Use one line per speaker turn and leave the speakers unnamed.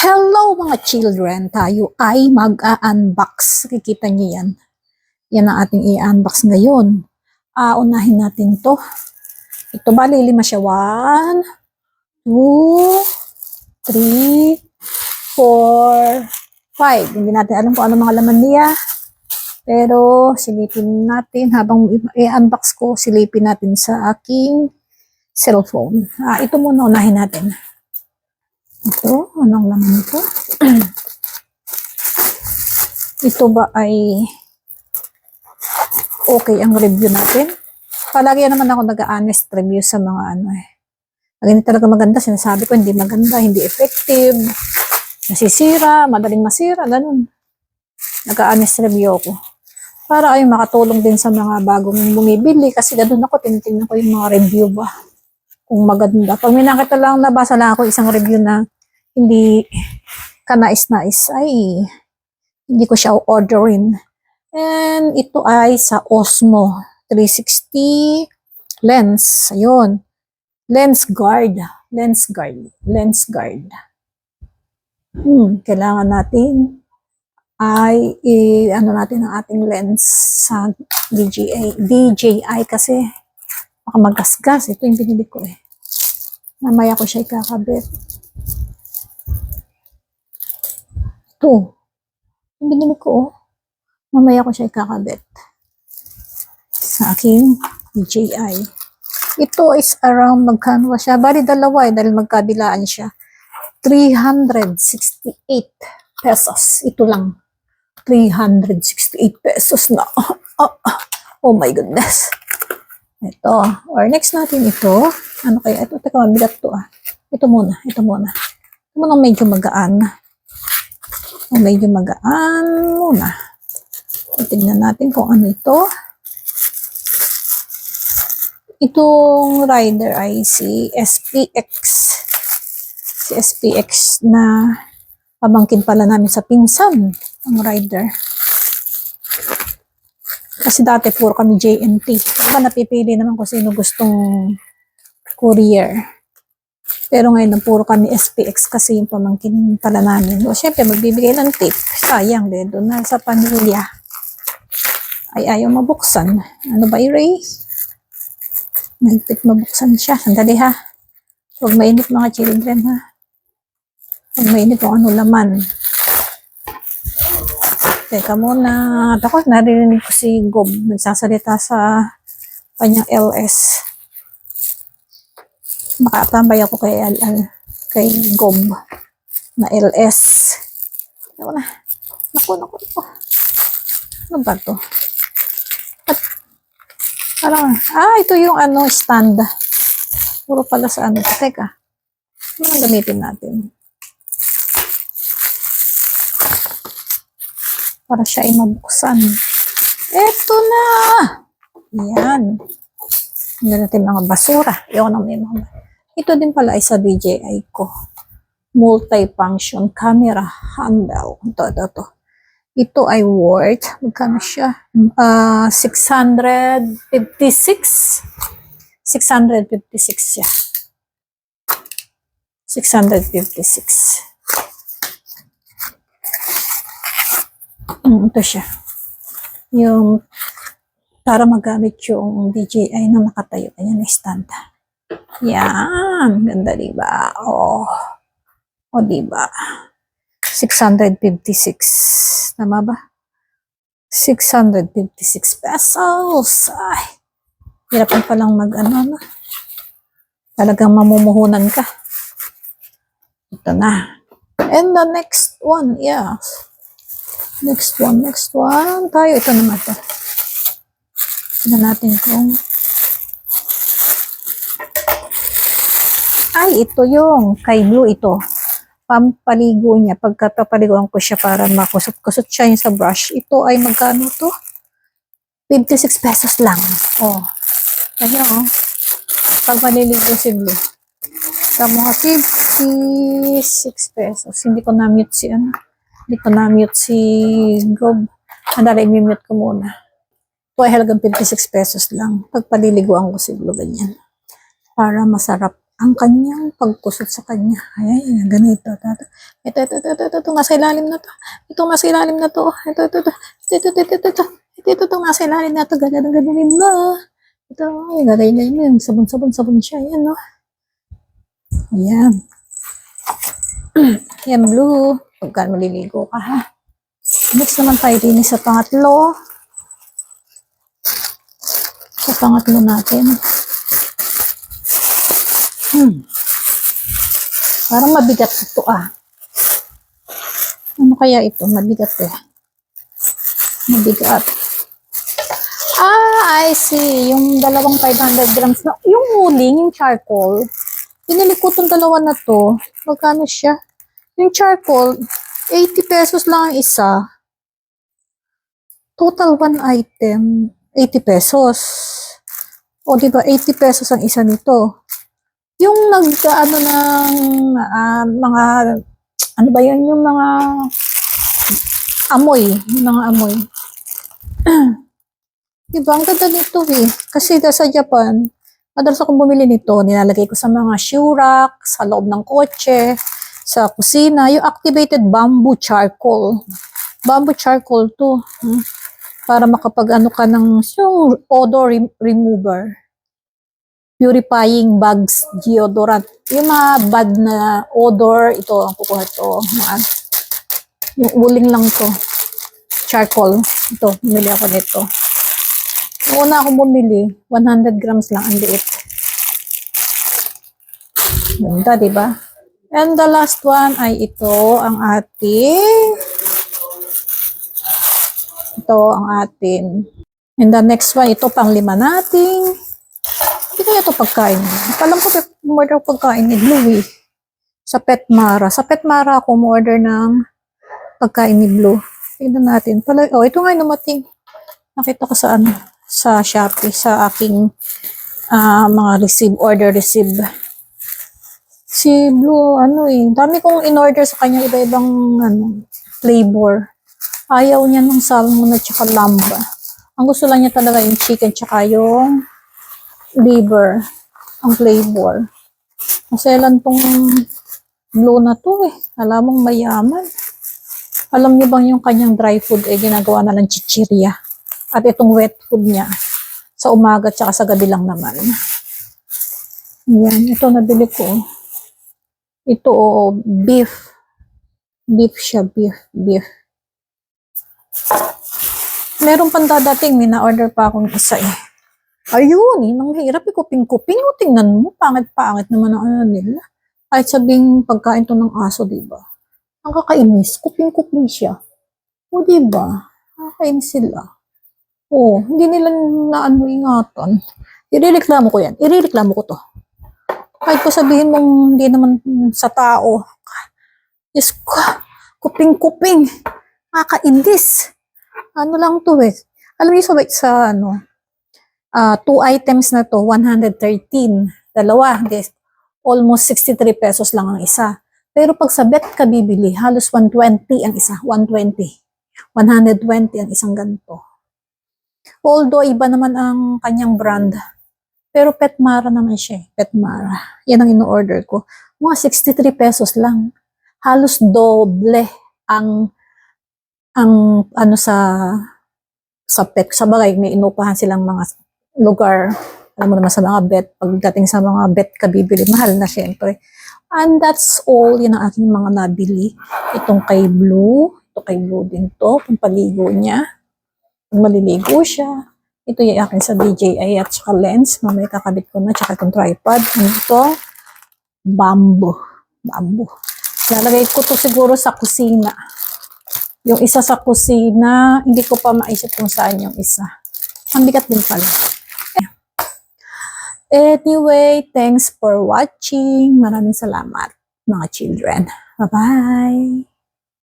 Hello mga children, tayo ay mag-unbox. Kikita niyo yan. Yan ang ating i-unbox ngayon. Unahin natin to. Ito bali lima siya. 1, 2, 3, 4, 5. Hindi natin alam kung ano mga laman niya. Pero silipin natin habang i-unbox ko, silipin natin sa aking cellphone. Ito muna unahin natin. Ito, anong laman ito? Ito ba ay okay ang review natin? Palagi naman ako nag-honest review sa mga ano eh. Pag hindi talaga maganda, sinasabi ko hindi maganda, hindi effective, nasisira, madaling masira, ganun. Nag-honest review ako. Para ay makatulong din sa mga bagong bumibili kasi ganun ako, tinitingnan ko yung mga review ba. Kung maganda. Pag may nakita lang, nabasa lang ako isang review na hindi kanais-nais, ay hindi ko siya orderin. And ito ay sa Osmo 360 lens. Ayun. Lens guard. Kailangan natin ay ano natin ang ating lens sa DJI kasi baka magasgas. Ito yung binili ko eh. Mamaya ko siya ikakabit. Ito. Yung binili ko oh. Mamaya ko siya ikakabit. Sa aking DJI. Ito is around magkano siya. Bali dalawa eh dahil magkabilaan siya. 368 pesos. Ito lang. 368 pesos na. Oh my goodness. Ito. Or next natin ito. Ano kaya? Ito. Teka, mabigat to ah. Ito muna. Ito muna medyo magaan. Medyo magaan muna. Tignan natin kung ano ito. Itong rider ay si SPX. Si SPX na pamangkin pala namin sa pinsan. Ang rider. Kasi dati puro kami JNT. Diba napipili naman kung sino gustong courier. Pero ngayon puro kami SPX kasi yung pamangkin pala namin. O syempre magbibigay ng tip. Sayang din doon na sa pamilya. Ay ayaw mabuksan. Ano ba Ray? Mahigpit mabuksan siya. Sandali ha. Huwag mainit mga children ha. Huwag mainit kung ano laman. Teka muna. Ako narinig ko si Gob. Nagsasalita sa kanyang LS. Makatambay ako kay Gob na LS. Naku. Ano ba to? Parang, ito yung ano, stand. Puro pala sa ano. Teka. Ano ang gamitin natin? Para siya ay mabuksan. Ito na! Yan. Hindi natin mga basura. Ito din pala ay sa DJI ko. Multi-function camera handle. Ito. Ito ay worth, magkano siya? 656. 656 siya. 656. Ito siya. Yung para magamit yung DJI na nakatayo. Ayan na stand. Yan. Ganda diba? Oh, diba? 656. Tama ba? 656 pesos. Ay. Hirapan palang mag-ano. Talagang mamumuhunan ka. Ito na. And the next one, yes. Next one. Tayo, ito naman ito. Tignan natin kung ito yung kay Blue ito. Pampaligo niya. Pagkatapaliguan ko siya para makusot-kusot siya yung sa brush. Ito ay magkano to? 56 pesos lang. Oh. Kaya pag maliligo si Blue. Sa mga 56 pesos. Hindi ko na-mute si Gob. Andala, i-mute ko muna. Ito ay halagang 56 pesos lang. Pag paliliguan ko si Blue ganyan. Para masarap ang kanyang pagkusot sa kanya. Ayan, ganito. Ito, nasa ilalim na to. Ito, nasa ilalim na to. Ito, nasa ilalim na to. Gaganin mo. Ito, gagayin mo. Sabon siya. Ayan, no? Ayan. Yan, blue. Pagka maliligo ka, ha? Next naman tayo din sa pangatlo. Sa pangatlo natin. Parang mabigat ito, ah. Ano kaya ito? Mabigat, eh. Mabigat. I see. Yung dalawang 500 grams na, yung huling, yung charcoal, pinili ko itong dalawa na to. Magkano siya? Yung charcoal, 80 pesos lang ang isa. Total one item, 80 pesos. O, diba, 80 pesos ang isa nito. Yung nag-ano ng mga, ano ba yun? Yung mga amoy. Yung mga amoy. Diba, ang ganda nito eh. Kasi sa Japan, madalas akong bumili nito. Nilalagay ko sa mga shoe rack, sa loob ng kotse, sa kusina. Yung activated bamboo charcoal. Bamboo charcoal to. Para makapag-ano ka ng yung odor remover. Purifying bags, deodorant. Yung mga bad na odor, ito ang kukuha ito. Yung uling lang to. Charcoal. Ito, bumili ako nito. Una akong bumili, 100 grams lang, ang liit. Ganda, diba? And the last one ay ito, ang ating, ito ang atin. And the next one, ito pang 5 nating. Hindi kaya ito pagkain. Alam ko order pagkain ni Blue eh. Sa Petmara. Sa Petmara ako order ng pagkain ni Blue. Tignan natin. Oh, ito nga yung numating. Nakita ko sa ano, sa Shopee, sa aking mga order receive. Si Blue, ano eh, dami kong in-order sa kanya, iba-ibang flavor. Ayaw niya ng salmon at saka lamb. Ang gusto lang niya talaga yung chicken tsaka yung liver, ang flavor. Maselan tong Blue na to eh. Alam mong mayaman. Alam niyo bang yung kanyang dry food eh, ginagawa na lang chichirya. At itong wet food niya, sa umaga tsaka sa gabi lang naman. Yan, ito nabili ko. Ito, beef. Beef siya, beef. Meron pang dadating, may na-order pa akong isa eh. Ayun, nang hirap kuping-kuping. Tingnan mo, pangit-pangit naman ang ano nila. Kahit sabing pagkain to ng aso, diba? Ang kakainis, kuping-kuping siya. O diba? Kakainis sila. Oh, hindi nila ingatan. Irereklamo ko yan. Irereklamo ko to. Kahit ko sabihin mong hindi naman sa tao. Diyos ko, kuping-kuping. Nakakainis. Ano lang to eh. Alam niyo sa 2 items na to, 113. Dalawa, almost 63 pesos lang ang isa. Pero pag sa bet ka bibili, halos 120 ang isa. 120. 120 ang isang ganito. Although, iba naman ang kanyang brand. Pero Petmara naman siya. Petmara. Yan ang ino-order ko. Mga 63 pesos lang. Halos doble ang ano sa pet. Sa bagay, may inupahan silang mga lugar. Alam mo naman sa mga bet. Pagdating sa mga bet ka bibili, mahal na syempre. And that's all. Yan ang aking mga nabili. Itong kay Blue. Ito kay Blue din to. Itong paligo niya. Maliligo siya. Ito yung akin sa DJI at saka lens. Mamaya kakabit ko na. Tsaka itong tripod. And ito, bamboo. Lalagay ko to siguro sa kusina. Yung isa sa kusina, hindi ko pa maisip kung saan yung isa. Ang bigat din pala. Anyway, thanks for watching. Maraming salamat, mga children. Bye-bye.